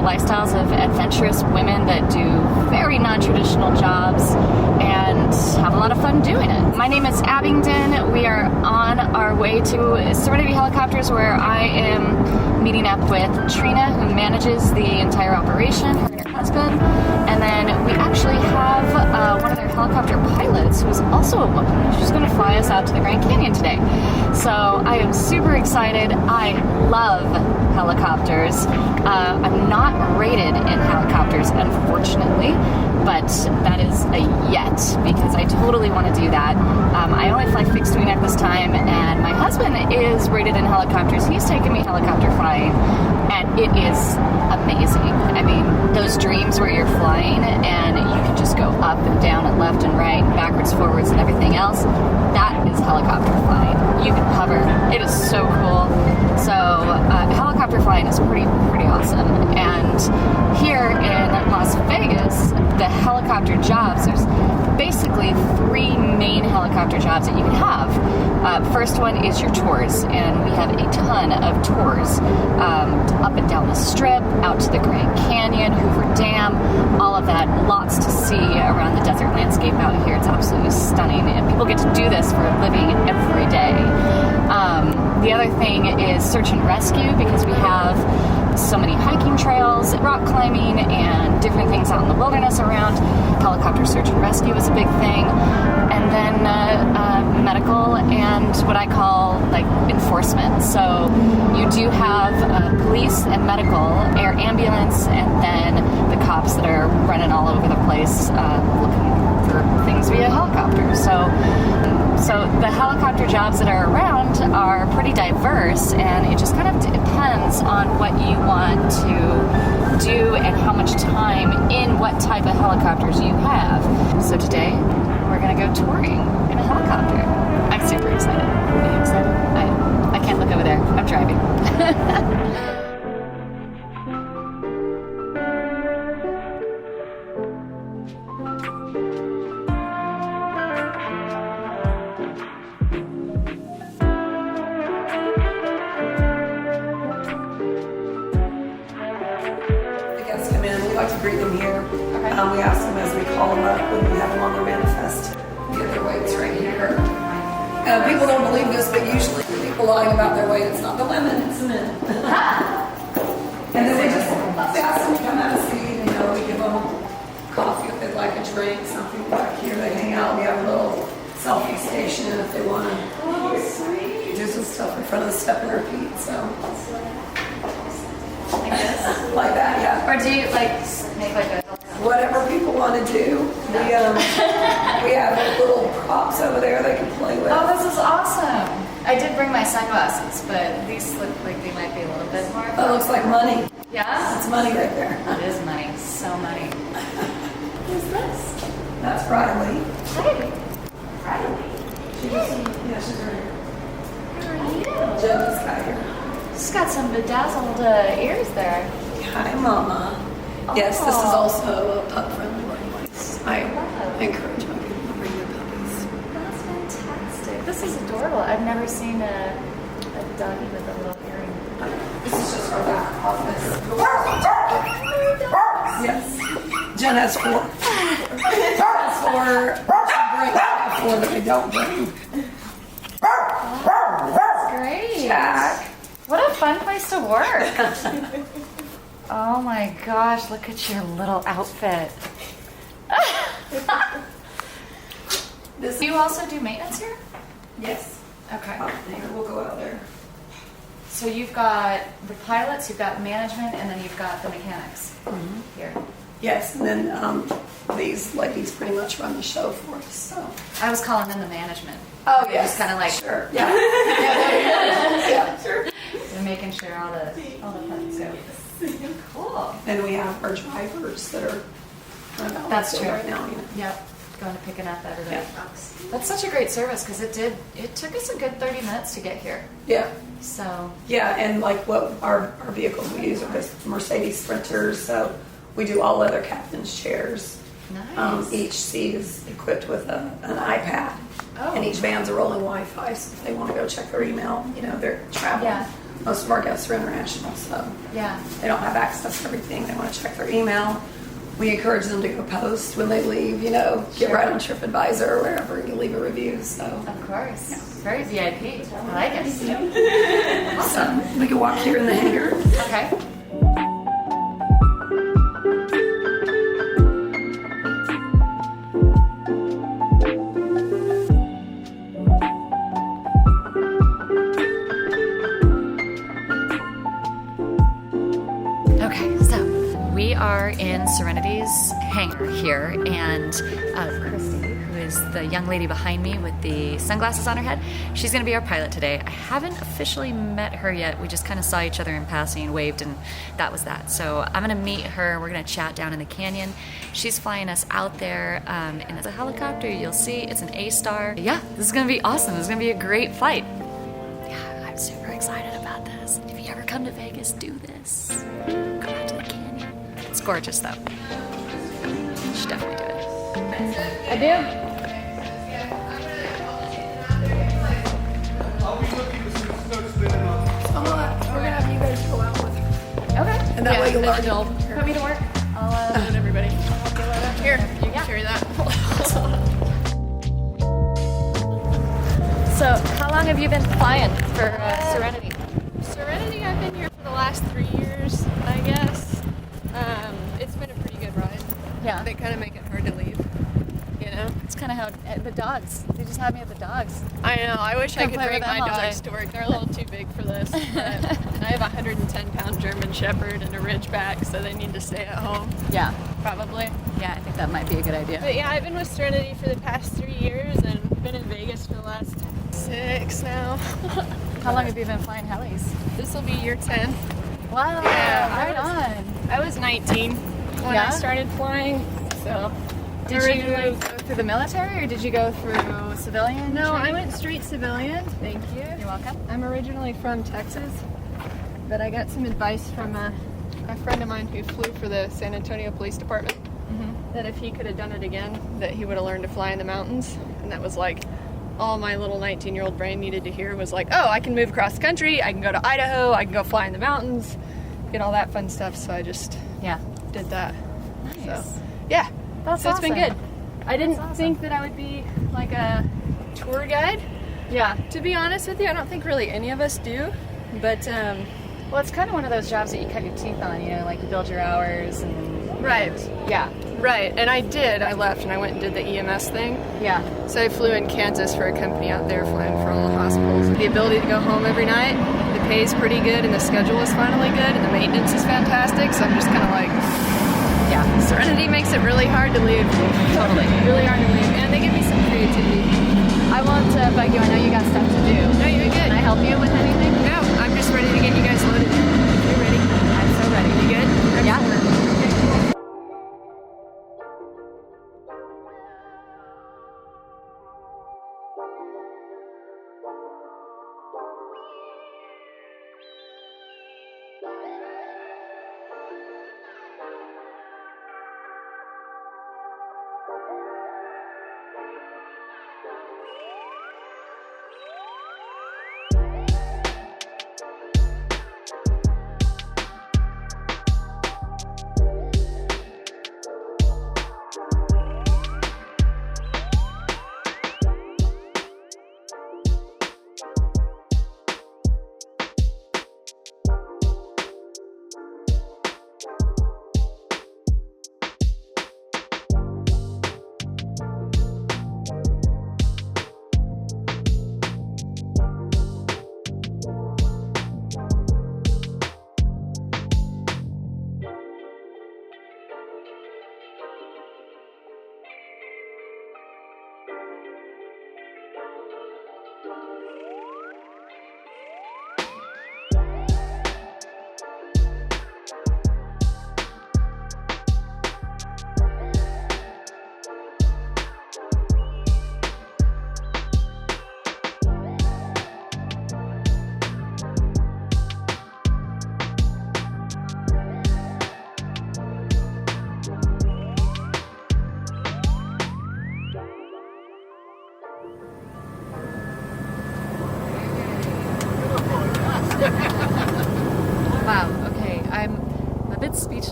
lifestyles of adventurous women that do very non-traditional jobs and have a lot of fun doing it. My name is Abingdon. We are on our way to Serenity Helicopters, where I am meeting up with Trina, who manages the entire operation, her and her husband. And then we actually have one of their helicopter pilots, who is also a woman. She's going to fly us out to the Grand Canyon today. So I am super excited. I love helicopters. I'm not rated in helicopters, unfortunately, but that is a yet, because I totally want to do that. I only fly fixed wing at this time, and my husband is rated in helicopters. He's taken me helicopter flying, and it is amazing. I mean, those dreams where you're flying and you can just go up and down and left and right and backwards, forwards, and everything else, that is helicopter flying. You can hover. It is so cool. So helicopter flying is pretty awesome. And here in Las Vegas, the helicopter jobs, there's basically 3 main helicopter jobs that you can have. First one is your tours, and we have a ton of tours up and down the Strip, out to the Grand Canyon, Hoover Dam, all of that. Lots to see around the desert landscape out here. It's absolutely stunning, and people get to do this for a living every day. The other thing is search and rescue, because we have so many hiking trails, rock climbing, and different things out in the wilderness around. Helicopter search and rescue is a big thing. And then medical and what I call like enforcement. So you do have police and medical, air ambulance, and then the cops that are running all over the place looking for things via helicopter. So the helicopter jobs that are around are pretty diverse, and it just kind of depends on what you want to do and how much time in what type of helicopters you have. So today, we're going to go touring in a helicopter. I'm super excited. Are you excited? I can't look over there. I'm driving. Greet them here. Okay. We ask them as we call them up when we have them on their manifest. Get their weights right here. People don't believe this, but usually people lying about their weight. It's not the women, it's the men. And then we ask them to come have a seat. We give them coffee if they'd like a drink, something back here. They hang out. We have a little selfie station if they want to do some stuff in front of the step and repeat. Like this? Like that, yeah. Or do you make like a... Whatever people want to do. We have little props over there they can play with. Oh, this is awesome. I did bring my sunglasses, but these look like they might be a little bit more... That looks like money. Yeah? It's money right there. It is money. So money. Who's this? That's Riley. Hi. Riley? She's right here. How are you? Jenny's got here. She's got some bedazzled ears there. Hi, Mama. Oh. Yes, this is also a pup-friendly place. I encourage my people to bring their puppies. That's fantastic. This is adorable. I've never seen a doggy with a little earring. This is just our back office. Yes. Jen has 4. She brings 4 that I don't bring. That's great. Jack. What a fun place to work. Oh my gosh, look at your little outfit. Do you also do maintenance here? Yes. Okay. Here, we'll go out there. So you've got the pilots, you've got management, and then you've got the mechanics here. Yes, and then these ladies pretty much run the show for us. So I was calling them the management. Oh, yes. Just kind of like... Sure. Yeah. Yeah, sure. They're making sure all the parts go. Cool. And we have our drivers that are out That's true. right now. Yep. Going to picking up everybody's Yeah. box. That's such a great service, because it took us a good 30 minutes to get here. Yeah. So. Yeah, and like what our vehicles we use are just Mercedes Sprinters, so we do all leather captain's chairs. Nice. Each seat is equipped with an iPad. Oh. And each van's a rolling Wi-Fi, so if they want to go check their email, they're traveling. Yeah. most of our guests are international, so Yeah. they don't have access to everything. They want to check their email. We encourage them to go post when they leave, you know, get right on TripAdvisor or wherever you leave a review. So, Of course. Very VIP. I like it. so we can walk here in the hangar. Okay. Okay, so we are in Serenity's hangar here, and Christy, who is the young lady behind me with the sunglasses on her head, she's going to be our pilot today. I haven't officially met her yet. We just kind of saw each other in passing, waved, and that was that. So I'm going to meet her. We're going to chat down in the canyon. She's flying us out there, and it's a helicopter. You'll see it's an A-Star. Yeah, this is going to be awesome. This is going to be a great flight. Yeah, I'm super excited about this. If you ever come to Vegas, do this. Come out to the canyon. It's gorgeous, though. You should definitely do it. I do. We're gonna have you guys go out with her. Okay. And that way you'll learn. Put me to work. I'll Good, everybody. help you later. Here, you can carry that. So, how long have you been flying for Serenity? Serenity, I've been here for the last 3 years, I guess. It's been a pretty good ride. Yeah. They kind of make it hard to leave, you know? It's kind of how the dogs. They just had me at the dogs. I know, I wish I Come could play bring with my them all dogs day. to work. They're a little too big for this. But I have a 110-pound German Shepherd and a Ridgeback, so they need to stay at home, Yeah. probably. Yeah, I think that might be a good idea. But yeah, I've been with Serenity for the past 3 years and been in Vegas for the last 6 now. How long have you been flying helis? This will be year 10. Wow. Yeah, Right on. I was 19 when Yeah? I started flying, so Did you go through the military or did you go through civilian? No, I training? went straight civilian. Thank you. You're welcome. I'm originally from Texas, but I got some advice from a friend of mine who flew for the San Antonio Police Department that if he could have done it again, that he would have learned to fly in the mountains. And that was like all my little 19-year-old brain needed to hear was like, oh, I can move across the country, I can go to Idaho, I can go fly in the mountains, get all that fun stuff. So I just Yeah. did that. Nice. So yeah, That's so it's been awesome. good. I didn't awesome. think that I would be like a tour guide. Yeah. To be honest with you, I don't think really any of us do. But Well, it's kind of one of those jobs that you cut your teeth on, you know, like you build your hours and... right, Yeah. right. And I did. I left and I went and did the EMS thing. Yeah. So I flew in Kansas for a company out there flying for all the hospitals. The ability to go home every night, the pay is pretty good, and the schedule is finally good, and the maintenance is fantastic. So I'm just kind of like, Yeah. Serenity makes it really hard to leave. Totally. Really hard to leave. And they give me some creativity. I won't bug you. I know you got stuff to do. No, you're good. Can I help you with anything? No, I'm just ready to get you guys loaded in. If you're ready. I'm so ready. You good? Yeah. Okay, cool.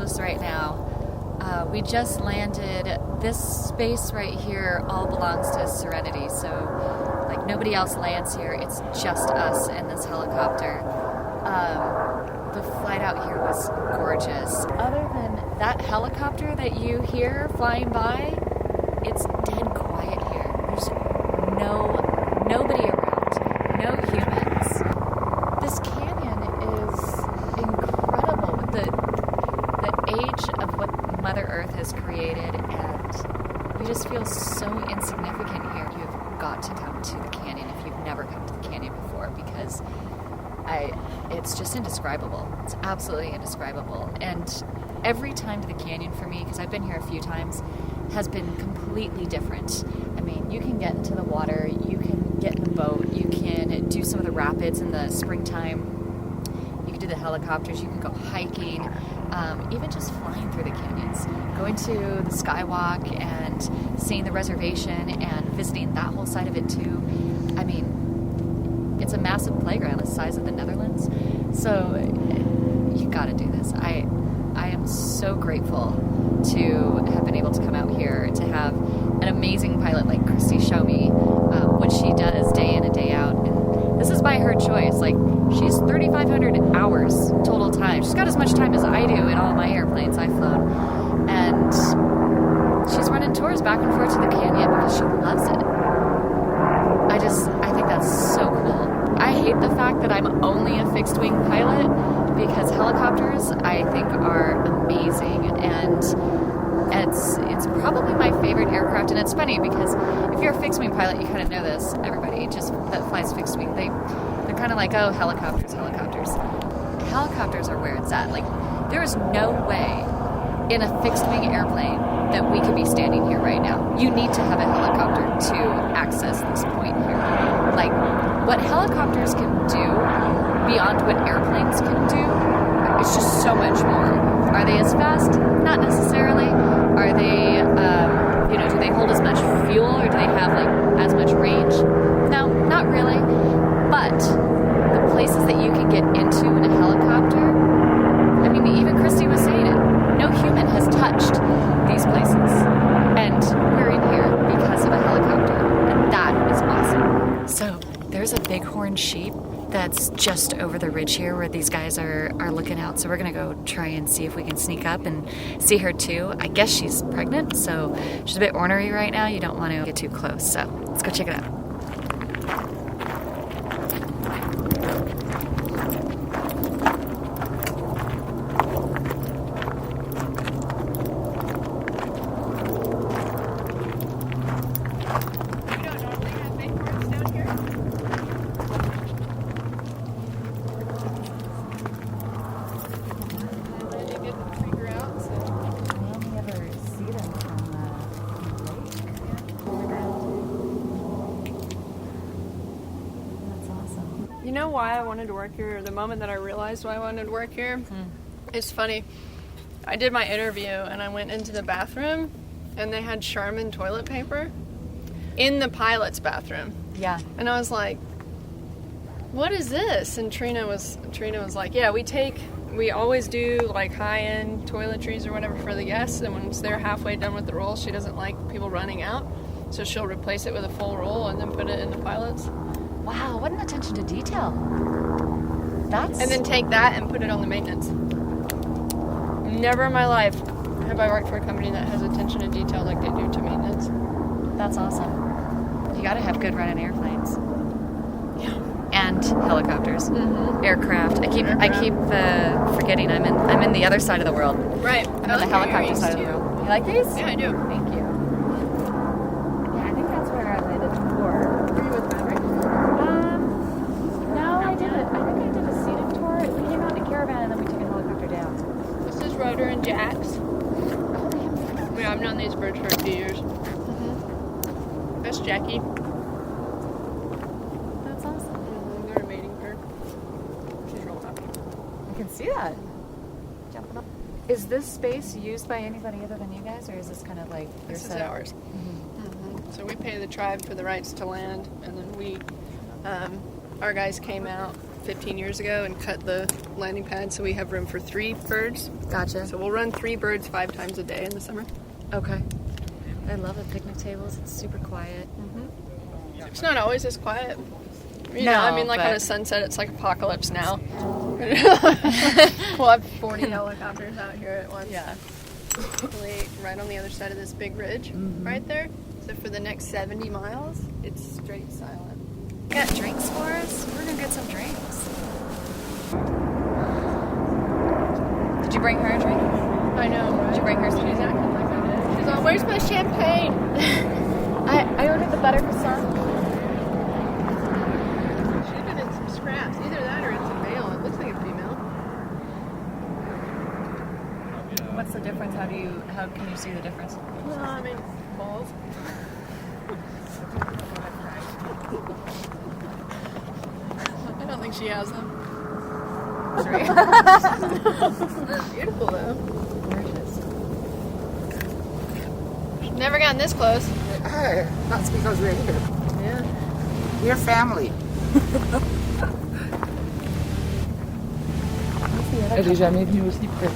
speechless right now. We just landed. This space right here all belongs to Serenity, so like nobody else lands here. It's just us and this helicopter. The flight out here was gorgeous. Other than that helicopter that you hear flying by, it's dead quiet here. There's nobody around, no humans. This canyon is incredible with the age of what Mother Earth has created, and you just feel so insignificant here. You've got to come to the canyon if you've never come to the canyon before, because it's just indescribable. It's absolutely indescribable. And every time to the canyon for me, because I've been here a few times, has been completely different. I mean, you can get into the water, you can get in the boat, you can do some of the rapids in the springtime, you can do the helicopters, you can go hiking, even just flying through the canyons, going to the skywalk and seeing the reservation and visiting that whole side of it too. I mean, it's a massive playground the size of the Netherlands, so you got to do this. I am so grateful to have been able to come out here, to have an amazing pilot like Christy show me what she does day in and day out. And this is by her choice. Like, she's 3,500 hours total time. She's got as much time as I do in all my airplanes I've flown. And she's running tours back and forth to the canyon because she loves it. I think that's so cool. I hate the fact that I'm only a fixed wing pilot, because helicopters I think are amazing, and it's probably my favorite aircraft. And it's funny because if you're a fixed wing pilot, you kind of know this. Everybody just that flies fixed wing, they're kind of like, oh, helicopters. Helicopters are where it's at. Like, there is no way in a fixed wing airplane that we could be standing here right now. You need to have a helicopter to access this point here. Like, what helicopters can do beyond what airplanes can do, it's just so much more. Are they as fast? Not necessarily. Are they, do they hold as much fuel, or do they have like as much range? No, not really. But the places that you can get into in a helicopter, I mean, even Christy was saying it, no human has touched these places. And we're in here because of a helicopter. And that is awesome. So there's a bighorn sheep that's just over the ridge here where these guys are looking out. So we're going to go try and see if we can sneak up and see her too. I guess she's pregnant, so she's a bit ornery right now. You don't want to get too close. So let's go check it out. You know why I wanted to work here, or the moment that I realized why I wanted to work here? It's funny. I did my interview and I went into the bathroom and they had Charmin toilet paper in the pilot's bathroom. Yeah. And I was like, what is this? And Trina was like, yeah, we always do like high-end toiletries or whatever for the guests, and once they're halfway done with the roll, she doesn't like people running out, so she'll replace it with a full roll and then put it in the pilot's. Wow, what an attention to detail. And then take that and put it on the maintenance. Never in my life have I worked for a company that has attention to detail like they do to maintenance. That's awesome. You gotta have good running airplanes. Yeah. And helicopters. Mm-hmm. Aircraft. I keep forgetting I'm in the other side of the world. Right. I'm on the helicopter side of the world. You like these? Yeah, I do. Thank you. Yeah, I think that's where I landed before. Were you with Mavic? No, I think I did a seated tour. We came out in a caravan and then we took a helicopter down. This is Rotor and Jax. Yeah, I've known these birds for a few years. Mm-hmm. That's Jackie. That's awesome. Mm-hmm. They're a mating pair. She's real happy. I can see that. Jumping up. Is this space used by anybody other than you guys, or is this kind of like your This is setup? ours. Mm-hmm. Mm-hmm. So we pay the tribe for the rights to land, and then we, our guys came out 15 years ago and cut the landing pad so we have room for 3 birds. Gotcha. So we'll run 3 birds 5 times a day in the summer. Okay. I love the picnic tables. It's super quiet. It's not always this quiet. You No, know, I mean, like but- on a sunset, it's like apocalypse now. We'll have 40 helicopters out here at once. Yeah. Hopefully right on the other side of this big ridge right there. So for the next 70 miles, it's straight silent. You got drinks for us? We're gonna get some drinks. Did you bring her a drink? I know, right? Did you bring her some? She's acting like I did. She's all, where's my champagne? I ordered the butter croissant. She's been in some scraps. Either that or it's a male. It looks like a female. What's the difference? How can you see the difference? Well, I mean, balls. I don't think she has them. Beautiful though. Gorgeous. Never gotten this close. Hey, that's because we're here. Yeah. We're family. Elle est jamais venue aussi près.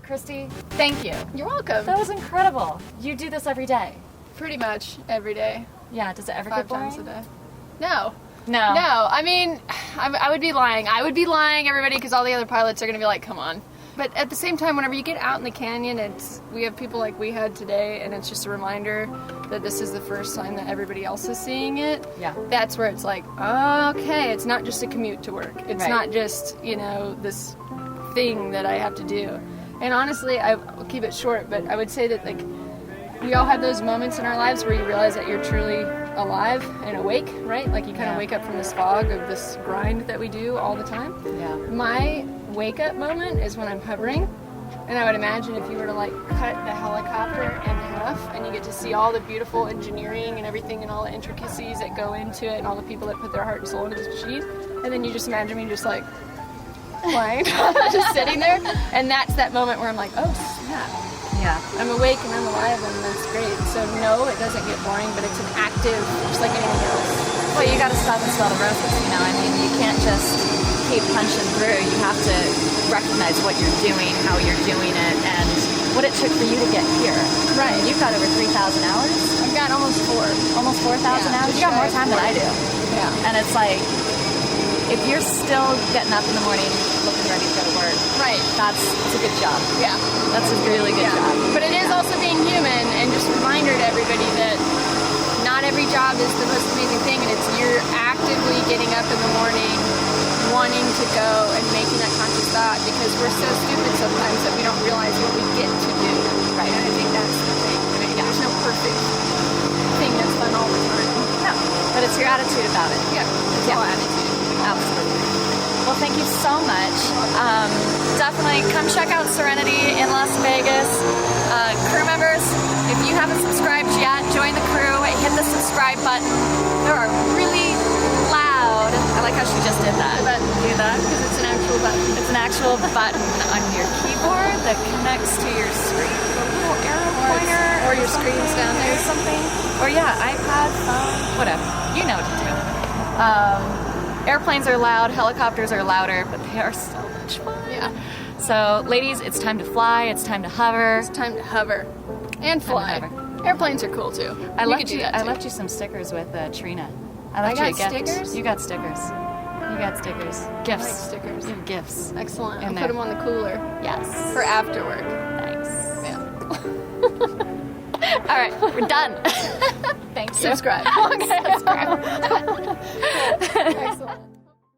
Christy, thank you. You're welcome. That was incredible. You do this every day. Pretty much every day. Yeah, does it ever 5 get boring? times a day. No. No. No, I mean, I would be lying. I would be lying, everybody, because all the other pilots are going to be like, come on. But at the same time, whenever you get out in the canyon, we have people like we had today, and it's just a reminder that this is the first time that everybody else is seeing it. Yeah. That's where it's like, okay, it's not just a commute to work. It's Right. not just, this thing that I have to do. And honestly, I'll keep it short, but I would say that, like, we all have those moments in our lives where you realize that you're truly alive and awake, right? Like you kind of wake up from this fog of this grind that we do all the time. Yeah. My wake up moment is when I'm hovering, and I would imagine if you were to like cut the helicopter in half and you get to see all the beautiful engineering and everything and all the intricacies that go into it and all the people that put their heart and soul into this machine, and then you just imagine me just like flying, just sitting there, and that's that moment where I'm like, oh snap. Yeah. I'm awake and I'm alive, and that's great. So no, it doesn't get boring, but it's an active, just like anything else. Well, you got to stop and smell the roses, I mean, you can't just keep punching through. You have to recognize what you're doing, how you're doing it, and what it took for you to get here. Right. You've got over 3,000 hours. I've got almost 4. Almost 4,000 Yeah, hours. You got more time than I do. Yeah. And it's like, if you're still getting up in the morning, looking ready to go to work, Right. it's a good job. Yeah. That's a really good job. But it is also being human, and just a reminder to everybody that not every job is the most amazing thing, and it's you're actively getting up in the morning, wanting to go and making that conscious thought, because we're so stupid sometimes that we don't realize what we get to do. Right. And I think that's the thing. I mean, there's no perfect thing that's fun all the time. No, but it's your attitude about it. Yeah. It's all attitude. Absolutely. Well, thank you so much. Definitely come check out Serenity in Las Vegas. Crew members, if you haven't subscribed yet, join the crew. Hit the subscribe button. There are really loud. I like how she just did that. Do that. Because it's an actual button. It's an actual button on your keyboard that connects to your screen. A little arrow pointer. Or your screen's down there. Or something. Or yeah, iPad, phone, whatever. You know what to do. Airplanes are loud, helicopters are louder, but they are so much fun. Yeah. So, ladies, it's time to fly, it's time to hover. It's time to hover and fly. Airplanes are cool too. I left could do you. that I too. left you some stickers with Trina. I I left you a got gift. stickers? You got stickers. You got stickers. Gifts. I like stickers. You have gifts. Excellent. I'll In put there. them on the cooler Yes. for after work. Nice. Yeah. All right, we're done. Thank you. Subscribe. Okay, subscribe.